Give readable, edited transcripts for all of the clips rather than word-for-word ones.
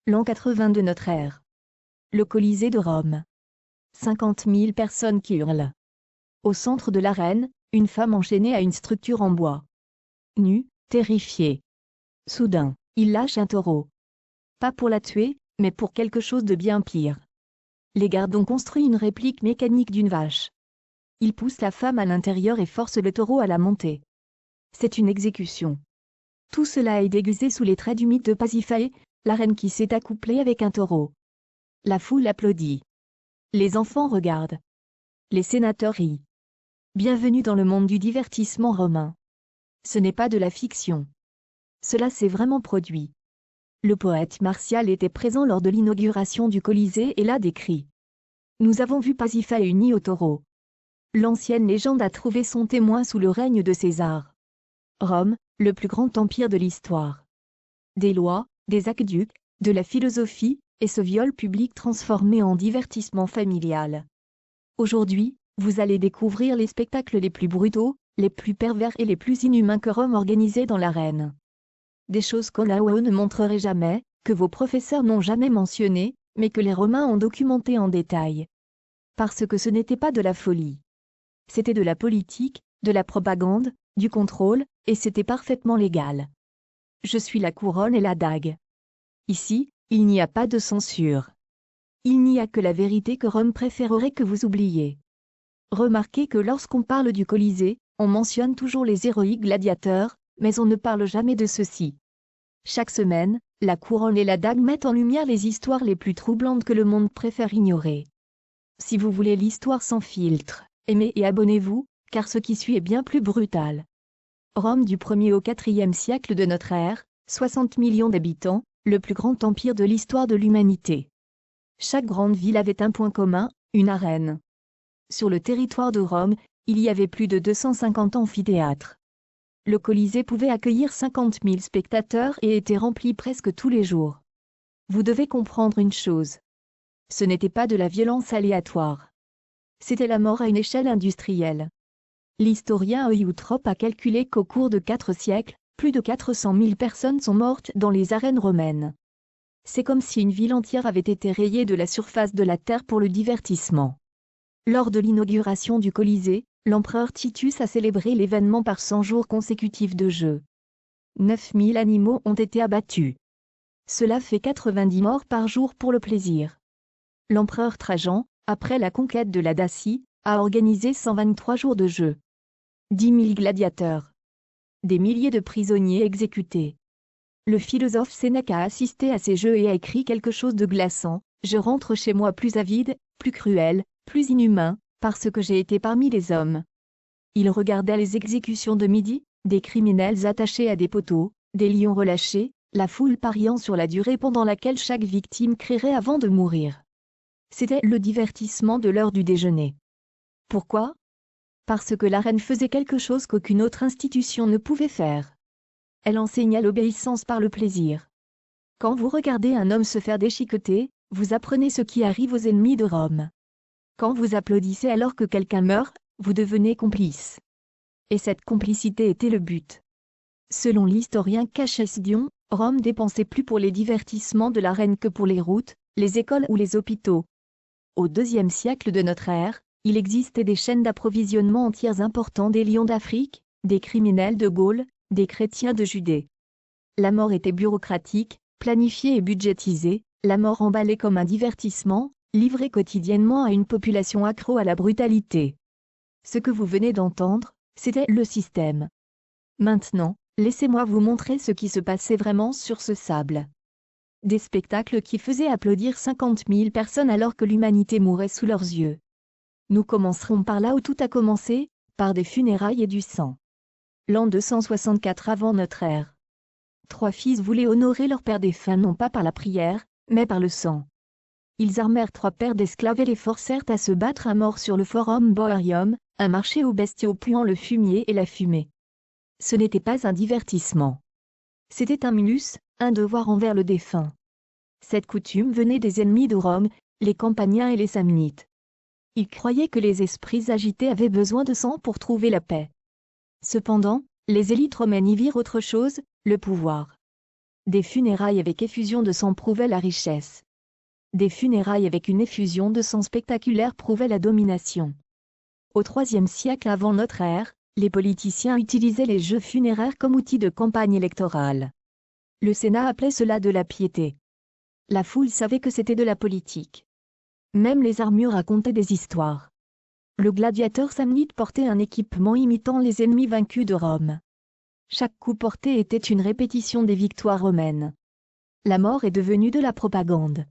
L'an 80 de notre ère. Le Colisée de Rome. 50 000 personnes qui hurlent. Au centre de l'arène, une femme enchaînée à une structure en bois. Nue, terrifiée. Soudain, il lâche un taureau. Pas pour la tuer, mais pour quelque chose de bien pire. Les gardes ont construit une réplique mécanique d'une vache. Ils poussent la femme à l'intérieur et forcent le taureau à la monter. C'est une exécution. Tout cela est déguisé sous les traits du mythe de Pasiphae, la reine qui s'est accouplée avec un taureau. La foule applaudit. Les enfants regardent. Les sénateurs rient. Bienvenue dans le monde du divertissement romain. Ce n'est pas de la fiction. Cela s'est vraiment produit. Le poète Martial était présent lors de l'inauguration du Colisée et l'a décrit. Nous avons vu Pasiphae unie au taureau. L'ancienne légende a trouvé son témoin sous le règne de César. Rome, le plus grand empire de l'histoire. Des lois, des aqueducs, de la philosophie, et ce viol public transformé en divertissement familial. Aujourd'hui, vous allez découvrir les spectacles les plus brutaux, les plus pervers et les plus inhumains que Rome organisait dans l'arène. Des choses qu'Olao ne montrerait jamais, que vos professeurs n'ont jamais mentionnées, mais que les Romains ont documentées en détail. Parce que ce n'était pas de la folie. C'était de la politique, de la propagande, du contrôle, et c'était parfaitement légal. Je suis la couronne et la dague. Ici, il n'y a pas de censure. Il n'y a que la vérité que Rome préférerait que vous oubliez. Remarquez que lorsqu'on parle du Colisée, on mentionne toujours les héroïques gladiateurs, mais on ne parle jamais de ceux-ci. Chaque semaine, la couronne et la dague mettent en lumière les histoires les plus troublantes que le monde préfère ignorer. Si vous voulez l'histoire sans filtre, aimez et abonnez-vous, car ce qui suit est bien plus brutal. Rome du 1er au 4e siècle de notre ère, 60 millions d'habitants, le plus grand empire de l'histoire de l'humanité. Chaque grande ville avait un point commun, une arène. Sur le territoire de Rome, il y avait plus de 250 amphithéâtres. Le Colisée pouvait accueillir 50 000 spectateurs et était rempli presque tous les jours. Vous devez comprendre une chose. Ce n'était pas de la violence aléatoire. C'était la mort à une échelle industrielle. L'historien Eutrope a calculé qu'au cours de 4 siècles, plus de 400 000 personnes sont mortes dans les arènes romaines. C'est comme si une ville entière avait été rayée de la surface de la terre pour le divertissement. Lors de l'inauguration du Colisée, l'empereur Titus a célébré l'événement par 100 jours consécutifs de jeu. 9000 animaux ont été abattus. Cela fait 90 morts par jour pour le plaisir. L'empereur Trajan, après la conquête de la Dacie, a organisé 123 jours de jeu. 10 000 gladiateurs. Des milliers de prisonniers exécutés. Le philosophe Sénèque a assisté à ces jeux et a écrit quelque chose de glaçant. Je rentre chez moi plus avide, plus cruel, plus inhumain, parce que j'ai été parmi les hommes. Il regardait les exécutions de midi, des criminels attachés à des poteaux, des lions relâchés, la foule pariant sur la durée pendant laquelle chaque victime crierait avant de mourir. C'était le divertissement de l'heure du déjeuner. Pourquoi ? Parce que la reine faisait quelque chose qu'aucune autre institution ne pouvait faire. Elle enseignait l'obéissance par le plaisir. Quand vous regardez un homme se faire déchiqueter, vous apprenez ce qui arrive aux ennemis de Rome. Quand vous applaudissez alors que quelqu'un meurt, vous devenez complice. Et cette complicité était le but. Selon l'historien Caccidion, Rome dépensait plus pour les divertissements de la reine que pour les routes, les écoles ou les hôpitaux. Au IIe siècle de notre ère, il existait des chaînes d'approvisionnement entières importantes des lions d'Afrique, des criminels de Gaule, des chrétiens de Judée. La mort était bureaucratique, planifiée et budgétisée, la mort emballée comme un divertissement, livrée quotidiennement à une population accro à la brutalité. Ce que vous venez d'entendre, c'était le système. Maintenant, laissez-moi vous montrer ce qui se passait vraiment sur ce sable. Des spectacles qui faisaient applaudir 50 000 personnes alors que l'humanité mourait sous leurs yeux. Nous commencerons par là où tout a commencé, par des funérailles et du sang. L'an 264 avant notre ère. 3 fils voulaient honorer leur père défunt non pas par la prière, mais par le sang. Ils armèrent 3 paires d'esclaves et les forcèrent à se battre à mort sur le Forum Boarium, un marché aux bestiaux puant le fumier et la fumée. Ce n'était pas un divertissement. C'était un munus, un devoir envers le défunt. Cette coutume venait des ennemis de Rome, les Campaniens et les Samnites. Ils croyaient que les esprits agités avaient besoin de sang pour trouver la paix. Cependant, les élites romaines y virent autre chose, le pouvoir. Des funérailles avec effusion de sang prouvaient la richesse. Des funérailles avec une effusion de sang spectaculaire prouvaient la domination. Au IIIe siècle avant notre ère, les politiciens utilisaient les jeux funéraires comme outil de campagne électorale. Le Sénat appelait cela de la piété. La foule savait que c'était de la politique. Même les armures racontaient des histoires. Le gladiateur samnite portait un équipement imitant les ennemis vaincus de Rome. Chaque coup porté était une répétition des victoires romaines. La mort est devenue de la propagande.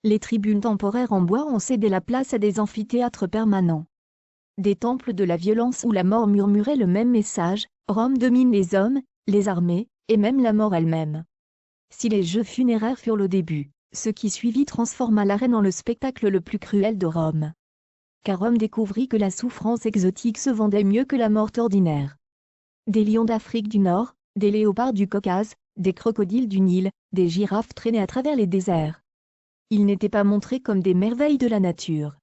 Les tribunes temporaires en bois ont cédé la place à des amphithéâtres permanents. Des temples de la violence où la mort murmurait le même message, Rome domine les hommes, les armées, et même la mort elle-même. Si les jeux funéraires furent le début, ce qui suivit transforma l'arène en le spectacle le plus cruel de Rome. Car Rome découvrit que la souffrance exotique se vendait mieux que la mort ordinaire. Des lions d'Afrique du Nord, des léopards du Caucase, des crocodiles du Nil, des girafes traînaient à travers les déserts. Ils n'étaient pas montrés comme des merveilles de la nature.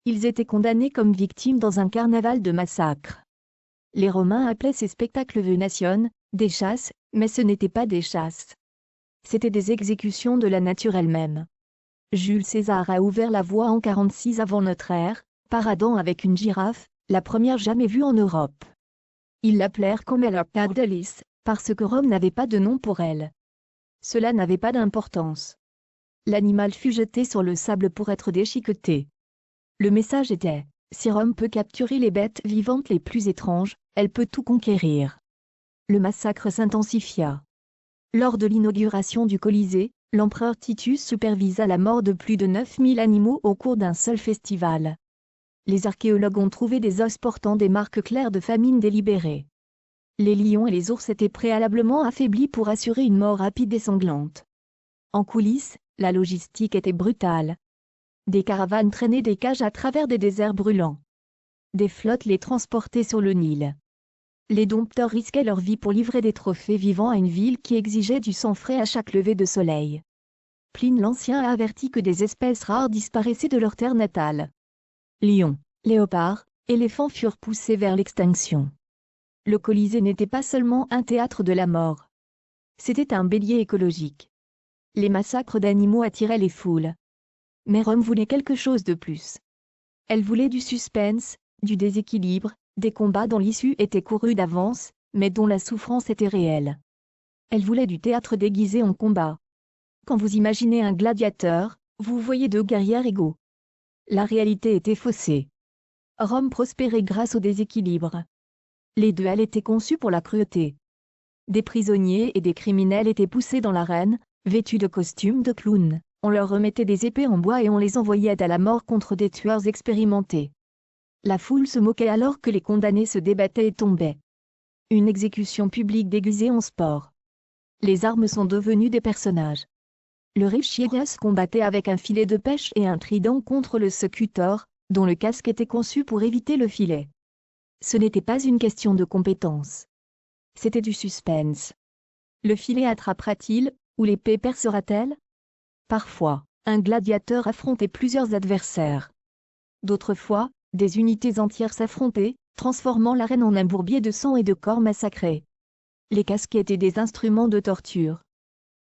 Ils étaient condamnés comme victimes dans un carnaval de massacres. Les Romains appelaient ces spectacles venations, des chasses, mais ce n'étaient pas des chasses. C'étaient des exécutions de la nature elle-même. Jules César a ouvert la voie en 46 avant notre ère, paradant avec une girafe, la première jamais vue en Europe. Ils l'appelèrent Comella Pardalis, parce que Rome n'avait pas de nom pour elle. Cela n'avait pas d'importance. L'animal fut jeté sur le sable pour être déchiqueté. Le message était, si Rome peut capturer les bêtes vivantes les plus étranges, elle peut tout conquérir. Le massacre s'intensifia. Lors de l'inauguration du Colisée, l'empereur Titus supervisa la mort de plus de 9000 animaux au cours d'un seul festival. Les archéologues ont trouvé des os portant des marques claires de famine délibérée. Les lions et les ours étaient préalablement affaiblis pour assurer une mort rapide et sanglante. En coulisses, la logistique était brutale. Des caravanes traînaient des cages à travers des déserts brûlants. Des flottes les transportaient sur le Nil. Les dompteurs risquaient leur vie pour livrer des trophées vivants à une ville qui exigeait du sang frais à chaque lever de soleil. Pline l'Ancien a averti que des espèces rares disparaissaient de leur terre natale. Lions, léopards, éléphants furent poussés vers l'extinction. Le Colisée n'était pas seulement un théâtre de la mort. C'était un bélier écologique. Les massacres d'animaux attiraient les foules. Mais Rome voulait quelque chose de plus. Elle voulait du suspense, du déséquilibre, des combats dont l'issue était courue d'avance, mais dont la souffrance était réelle. Elle voulait du théâtre déguisé en combat. Quand vous imaginez un gladiateur, vous voyez deux guerriers égaux. La réalité était faussée. Rome prospérait grâce au déséquilibre. Les duels étaient conçus pour la cruauté. Des prisonniers et des criminels étaient poussés dans l'arène, vêtus de costumes de clowns. On leur remettait des épées en bois et on les envoyait à la mort contre des tueurs expérimentés. La foule se moquait alors que les condamnés se débattaient et tombaient. Une exécution publique déguisée en sport. Les armes sont devenues des personnages. Le riche Chiagas combattait avec un filet de pêche et un trident contre le secutor, dont le casque était conçu pour éviter le filet. Ce n'était pas une question de compétence. C'était du suspense. Le filet attrapera-t-il, ou l'épée percera-t-elle ? Parfois, un gladiateur affrontait plusieurs adversaires. D'autres fois, des unités entières s'affrontaient, transformant l'arène en un bourbier de sang et de corps massacrés. Les casques étaient des instruments de torture.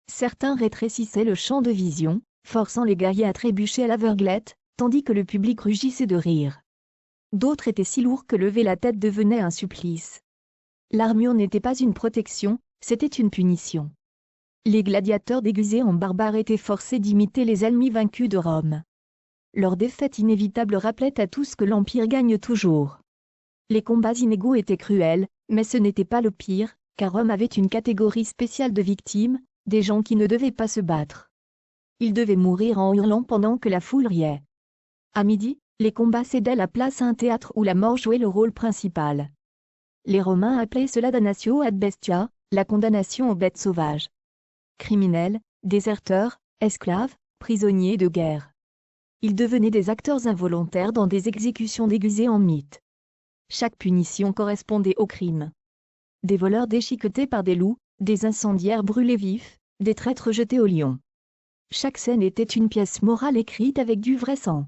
Certains rétrécissaient le champ de vision, forçant les guerriers à trébucher à l'aveuglette, tandis que le public rugissait de rire. D'autres étaient si lourds que lever la tête devenait un supplice. L'armure n'était pas une protection, c'était une punition. Les gladiateurs déguisés en barbares étaient forcés d'imiter les ennemis vaincus de Rome. Leur défaite inévitable rappelait à tous que l'Empire gagne toujours. Les combats inégaux étaient cruels, mais ce n'était pas le pire, car Rome avait une catégorie spéciale de victimes, des gens qui ne devaient pas se battre. Ils devaient mourir en hurlant pendant que la foule riait. À midi, les combats cédaient la place à un théâtre où la mort jouait le rôle principal. Les Romains appelaient cela damnatio ad bestia, la condamnation aux bêtes sauvages. Criminels, déserteurs, esclaves, prisonniers de guerre. Ils devenaient des acteurs involontaires dans des exécutions déguisées en mythes. Chaque punition correspondait au crime. Des voleurs déchiquetés par des loups, des incendiaires brûlés vifs, des traîtres jetés au lion. Chaque scène était une pièce morale écrite avec du vrai sang.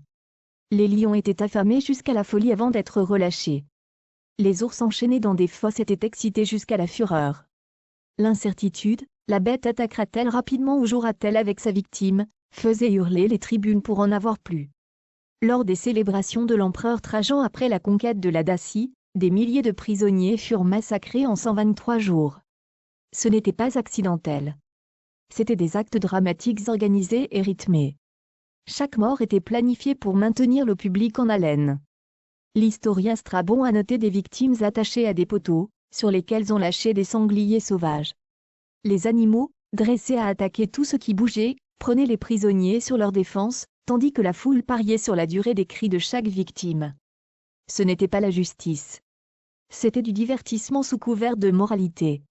Les lions étaient affamés jusqu'à la folie avant d'être relâchés. Les ours enchaînés dans des fosses étaient excités jusqu'à la fureur. L'incertitude, La bête attaquera-t-elle rapidement ou jouera-t-elle avec sa victime, faisaient hurler les tribunes pour en avoir plus. Lors des célébrations de l'empereur Trajan après la conquête de la Dacie, des milliers de prisonniers furent massacrés en 123 jours. Ce n'était pas accidentel. C'étaient des actes dramatiques organisés et rythmés. Chaque mort était planifiée pour maintenir le public en haleine. L'historien Strabon a noté des victimes attachées à des poteaux, sur lesquels on lâchait des sangliers sauvages. Les animaux, dressés à attaquer tout ce qui bougeait, prenaient les prisonniers sur leur défense, tandis que la foule pariait sur la durée des cris de chaque victime. Ce n'était pas la justice. C'était du divertissement sous couvert de moralité.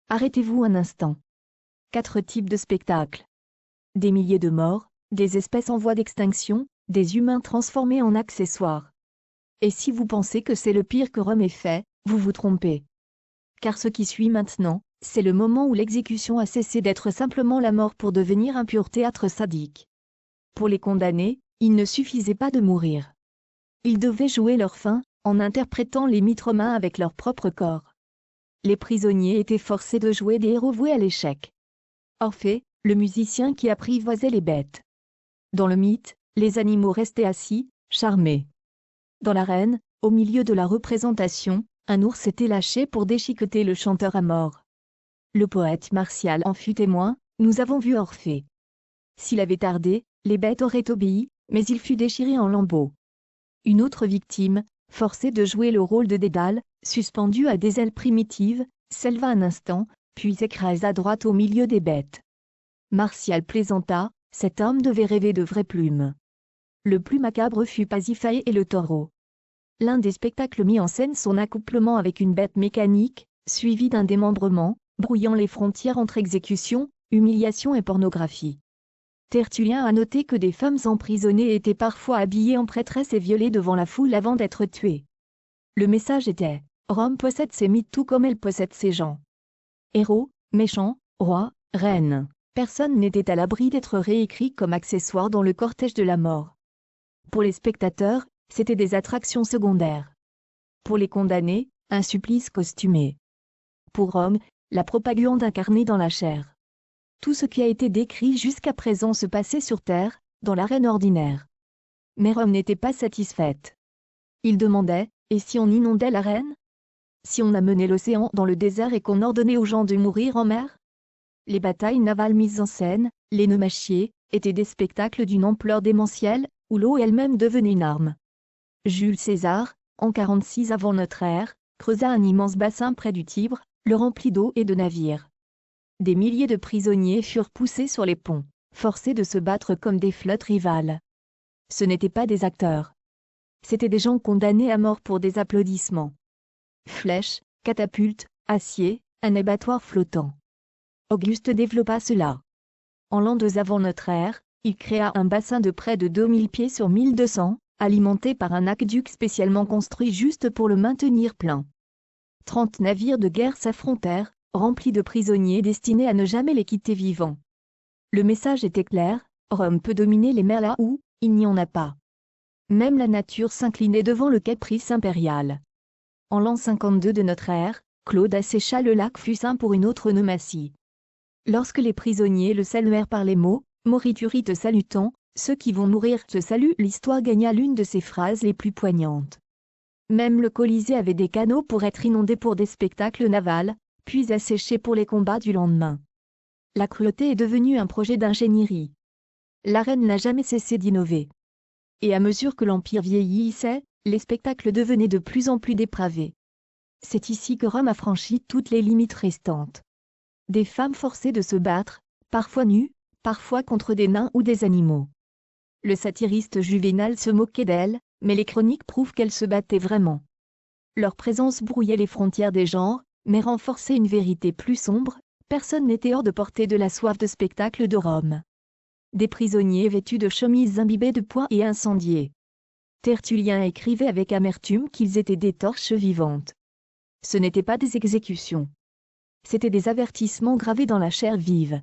Arrêtez-vous un instant. 4 types de spectacles. Des milliers de morts, des espèces en voie d'extinction, des humains transformés en accessoires. Et si vous pensez que c'est le pire que Rome ait fait, vous vous trompez. Car ce qui suit maintenant, c'est le moment où l'exécution a cessé d'être simplement la mort pour devenir un pur théâtre sadique. Pour les condamnés, il ne suffisait pas de mourir. Ils devaient jouer leur fin, en interprétant les mythes romains avec leur propre corps. Les prisonniers étaient forcés de jouer des héros voués à l'échec. Orphée, le musicien qui apprivoisait les bêtes. Dans le mythe, les animaux restaient assis, charmés. Dans l'arène, au milieu de la représentation, un ours était lâché pour déchiqueter le chanteur à mort. Le poète Martial en fut témoin, nous avons vu Orphée. S'il avait tardé, les bêtes auraient obéi, mais il fut déchiré en lambeaux. Une autre victime, forcée de jouer le rôle de Dédale, suspendue à des ailes primitives, s'éleva un instant, puis écrasa droite au milieu des bêtes. Martial plaisanta, cet homme devait rêver de vraies plumes. Le plus macabre fut Pasiphae et le taureau. L'un des spectacles mit en scène son accouplement avec une bête mécanique, suivi d'un démembrement, brouillant les frontières entre exécution, humiliation et pornographie. Tertullien a noté que des femmes emprisonnées étaient parfois habillées en prêtresses et violées devant la foule avant d'être tuées. Le message était « Rome possède ses mythes tout comme elle possède ses gens. Héros, méchants, rois, reines. Personne n'était à l'abri d'être réécrit comme accessoire dans le cortège de la mort. » Pour les spectateurs, c'étaient des attractions secondaires. Pour les condamnés, un supplice costumé. Pour Rome, la propagande incarnée dans la chair. Tout ce qui a été décrit jusqu'à présent se passait sur terre, dans l'arène ordinaire. Mais Rome n'était pas satisfaite. Il demandait, et si on inondait l'arène? Si on amenait l'océan dans le désert et qu'on ordonnait aux gens de mourir en mer? Les batailles navales mises en scène, les naufragiers, étaient des spectacles d'une ampleur démentielle, où l'eau elle-même devenait une arme. Jules César, en 46 avant notre ère, creusa un immense bassin près du Tibre, le remplit d'eau et de navires. Des milliers de prisonniers furent poussés sur les ponts, forcés de se battre comme des flottes rivales. Ce n'étaient pas des acteurs. C'étaient des gens condamnés à mort pour des applaudissements. Flèches, catapultes, acier, un abattoir flottant. Auguste développa cela. En l'an 2 avant notre ère, il créa un bassin de près de 2000 pieds sur 1200, alimenté par un aqueduc spécialement construit juste pour le maintenir plein. 30 navires de guerre s'affrontèrent, remplis de prisonniers destinés à ne jamais les quitter vivants. Le message était clair, Rome peut dominer les mers là où il n'y en a pas. Même la nature s'inclinait devant le caprice impérial. En l'an 52 de notre ère, Claude assécha le lac Fucin pour une autre nomatie. Lorsque les prisonniers le saluèrent par les mots « Morituri te salutant, ceux qui vont mourir te saluent », l'histoire gagna l'une de ses phrases les plus poignantes. Même le Colisée avait des canaux pour être inondés pour des spectacles navals, puis asséchés pour les combats du lendemain. La cruauté est devenue un projet d'ingénierie. L'arène n'a jamais cessé d'innover. Et à mesure que l'Empire vieillissait, les spectacles devenaient de plus en plus dépravés. C'est ici que Rome a franchi toutes les limites restantes. Des femmes forcées de se battre, parfois nues, parfois contre des nains ou des animaux. Le satiriste Juvénal se moquait d'elles, mais les chroniques prouvent qu'elles se battaient vraiment. Leur présence brouillait les frontières des genres, mais renforçait une vérité plus sombre, personne n'était hors de portée de la soif de spectacle de Rome. Des prisonniers vêtus de chemises imbibées de poing et incendiés. Tertullien écrivait avec amertume qu'ils étaient des torches vivantes. Ce n'étaient pas des exécutions. C'étaient des avertissements gravés dans la chair vive.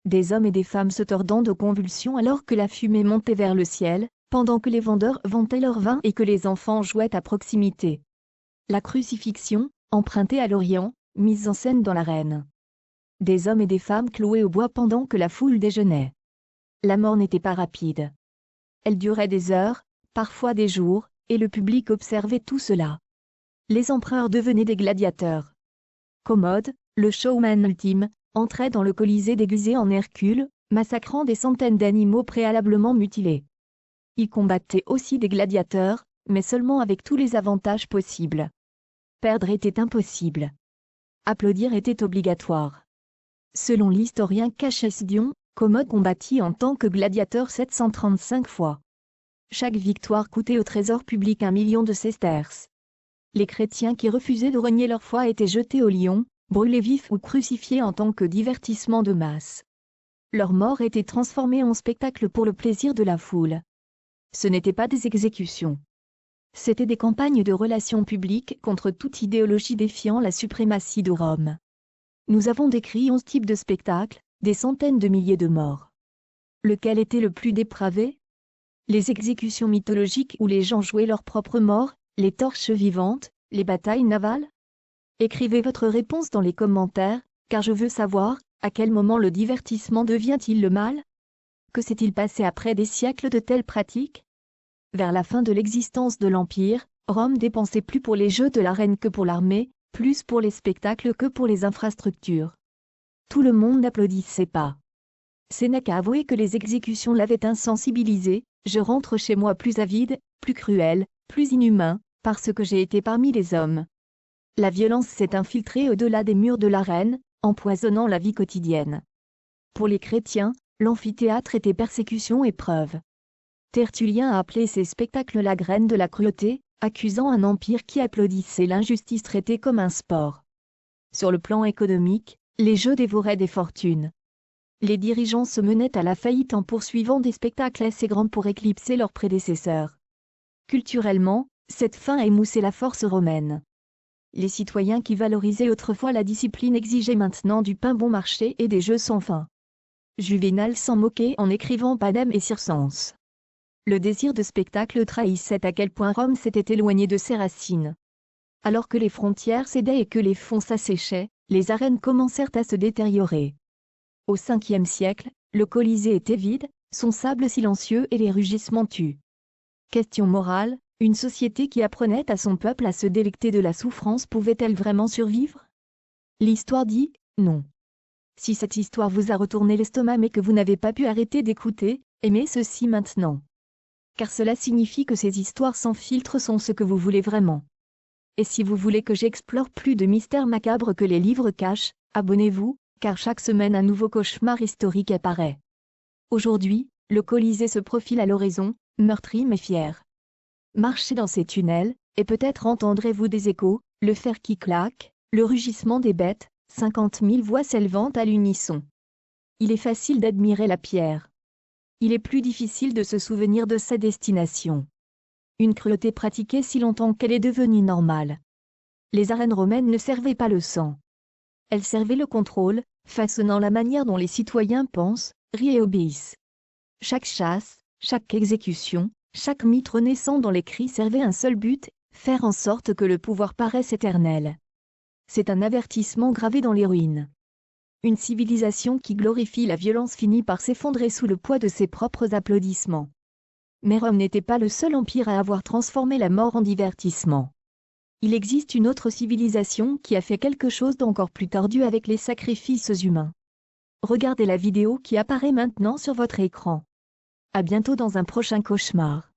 Des hommes et des femmes se tordant de convulsions alors que la fumée montait vers le ciel, pendant que les vendeurs vantaient leur vin et que les enfants jouaient à proximité. La crucifixion, empruntée à l'Orient, mise en scène dans l'arène. des hommes et des femmes cloués au bois pendant que la foule déjeunait. La mort n'était pas rapide. Elle durait des heures, parfois des jours, et le public observait tout cela. Les empereurs devenaient des gladiateurs. Commode, le showman ultime, entrait dans le Colisée déguisé en Hercule, massacrant des centaines d'animaux préalablement mutilés. Il combattait aussi des gladiateurs, mais seulement avec tous les avantages possibles. Perdre était impossible. Applaudir était obligatoire. Selon l'historien Cacheldion, Commode combattit en tant que gladiateur 735 fois. Chaque victoire coûtait au trésor public 1 million de sesterces. Les chrétiens qui refusaient de renier leur foi étaient jetés au lion, brûlés vifs ou crucifiés en tant que divertissement de masse. Leur mort était transformée en spectacle pour le plaisir de la foule. Ce n'étaient pas des exécutions. C'étaient des campagnes de relations publiques contre toute idéologie défiant la suprématie de Rome. Nous avons décrit 11 types de spectacles, des centaines de milliers de morts. Lequel était le plus dépravé? Les exécutions mythologiques où les gens jouaient leur propre mort, les torches vivantes, les batailles navales? Écrivez votre réponse dans les commentaires, car je veux savoir, à quel moment le divertissement devient-il le mal? Que s'est-il passé après des siècles de telles pratiques? Vers la fin de l'existence de l'Empire, Rome dépensait plus pour les jeux de l'arène que pour l'armée, plus pour les spectacles que pour les infrastructures. Tout le monde n'applaudissait pas. Sénèque a avoué que les exécutions l'avaient insensibilisé. Je rentre chez moi plus avide, plus cruel, plus inhumain, parce que j'ai été parmi les hommes. La violence s'est infiltrée au-delà des murs de l'arène, empoisonnant la vie quotidienne. Pour les chrétiens, l'amphithéâtre était persécution et épreuve. Tertullien a appelé ces spectacles la graine de la cruauté, accusant un empire qui applaudissait l'injustice traitée comme un sport. Sur le plan économique, les jeux dévoraient des fortunes. Les dirigeants se menaient à la faillite en poursuivant des spectacles assez grands pour éclipser leurs prédécesseurs. Culturellement, cette fin émoussait la force romaine. Les citoyens qui valorisaient autrefois la discipline exigeaient maintenant du pain bon marché et des jeux sans fin. Juvénal s'en moquait en écrivant Panem et Circense. Le désir de spectacle trahissait à quel point Rome s'était éloignée de ses racines. Alors que les frontières cédaient et que les fonds s'asséchaient, les arènes commencèrent à se détériorer. Au 5e siècle, le Colisée était vide, son sable silencieux et les rugissements tuent. Question morale, une société qui apprenait à son peuple à se délecter de la souffrance pouvait-elle vraiment survivre? L'histoire dit non. Si cette histoire vous a retourné l'estomac mais que vous n'avez pas pu arrêter d'écouter, aimez ceci maintenant. Car cela signifie que ces histoires sans filtre sont ce que vous voulez vraiment. Et si vous voulez que j'explore plus de mystères macabres que les livres cachent, abonnez-vous, car chaque semaine un nouveau cauchemar historique apparaît. Aujourd'hui, le Colisée se profile à l'horizon, meurtri mais fier. Marchez dans ces tunnels, et peut-être entendrez-vous des échos, le fer qui claque, le rugissement des bêtes, 50 000 voix s'élevant à l'unisson. Il est facile d'admirer la pierre. Il est plus difficile de se souvenir de sa destination. Une cruauté pratiquée si longtemps qu'elle est devenue normale. Les arènes romaines ne servaient pas le sang. Elles servaient le contrôle, façonnant la manière dont les citoyens pensent, rient et obéissent. Chaque chasse, chaque exécution, chaque mythe renaissant dans les cris servait un seul but, faire en sorte que le pouvoir paraisse éternel. C'est un avertissement gravé dans les ruines. Une civilisation qui glorifie la violence finit par s'effondrer sous le poids de ses propres applaudissements. Mais Rome n'était pas le seul empire à avoir transformé la mort en divertissement. Il existe une autre civilisation qui a fait quelque chose d'encore plus tordu avec les sacrifices humains. Regardez la vidéo qui apparaît maintenant sur votre écran. À bientôt dans un prochain cauchemar.